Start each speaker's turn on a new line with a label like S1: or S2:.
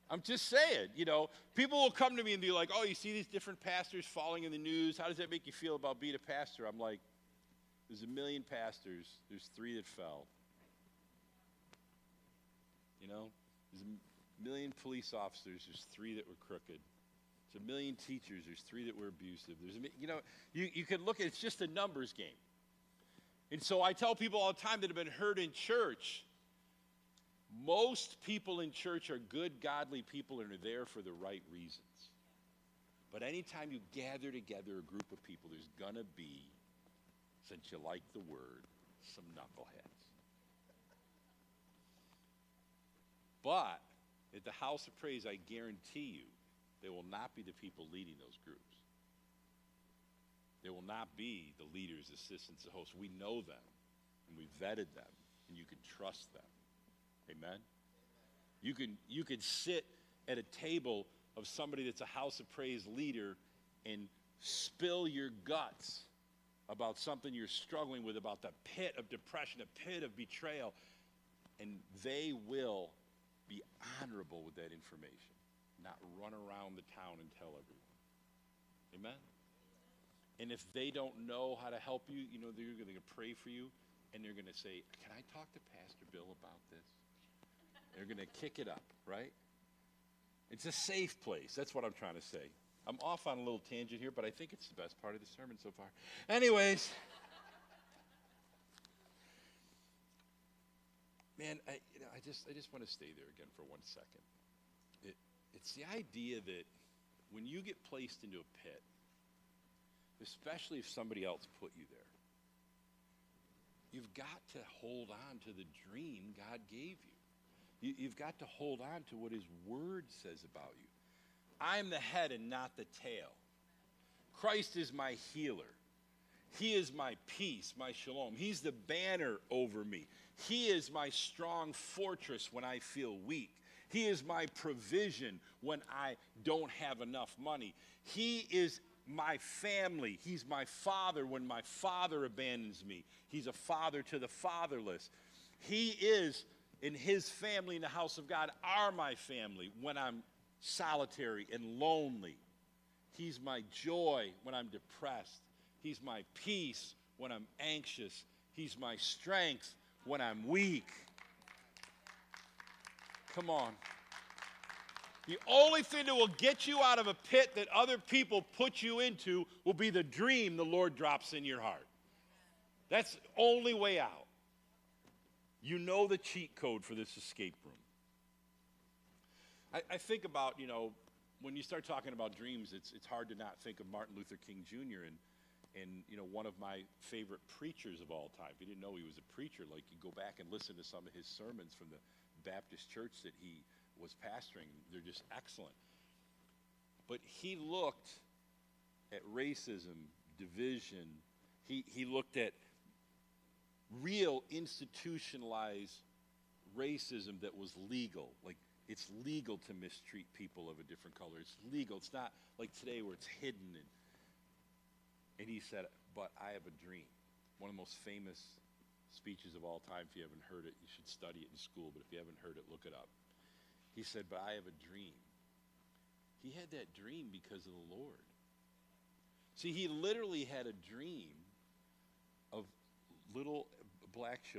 S1: I'm just saying, people will come to me and be like, oh, you see these different pastors falling in the news. How does that make you feel about being a pastor? I'm like, there's a million pastors. There's 3 that fell. There's a million police officers. There's 3 that were crooked. There's a million teachers. There's 3 that were abusive. You can look at it's just a numbers game. And so I tell people all the time that have been hurt in church, most people in church are good, godly people and are there for the right reasons. But anytime you gather together a group of people, there's going to be, since you like the word, some knuckleheads. But at the House of Praise, I guarantee you, they will not be the people leading those groups. They will not be the leaders, assistants, the hosts. We know them, and we vetted them, and you can trust them. Amen? You could sit at a table of somebody that's a House of Praise leader and spill your guts about something you're struggling with, about the pit of depression, the pit of betrayal, and they will be honorable with that information, not run around the town and tell everyone. Amen? And if they don't know how to help you, they're going to pray for you, and they're going to say, can I talk to Pastor Bill about this? They're going to kick it up, right? It's a safe place. That's what I'm trying to say. I'm off on a little tangent here, but I think it's the best part of the sermon so far. Anyways, man, I just want to stay there again for 1 second. It's the idea that when you get placed into a pit, especially if somebody else put you there, you've got to hold on to the dream God gave you. You've got to hold on to what his word says about you. I'm the head and not the tail. Christ is my healer. He is my peace, my shalom. He's the banner over me. He is my strong fortress when I feel weak. He is my provision when I don't have enough money. He is my family. He's my father when my father abandons me. He's a father to the fatherless. He is, in his family in the house of God, are my family when I'm solitary and lonely. He's my joy when I'm depressed. He's my peace when I'm anxious. He's my strength when I'm weak. Come on. The only thing that will get you out of a pit that other people put you into will be the dream the Lord drops in your heart. That's the only way out. You know the cheat code for this escape room. I think about, when you start talking about dreams, it's hard to not think of Martin Luther King Jr. and one of my favorite preachers of all time. If you didn't know he was a preacher, you go back and listen to some of his sermons from the Baptist church that he was pastoring. They're just excellent. But he looked at racism, division. He looked at real institutionalized racism that was legal. It's legal to mistreat people of a different color. It's legal. It's not like today where it's hidden. And he said, but I have a dream. One of the most famous speeches of all time. If you haven't heard it, you should study it in school. But if you haven't heard it, look it up. He said, but I have a dream. He had that dream because of the Lord. See, he literally had a dream of little black children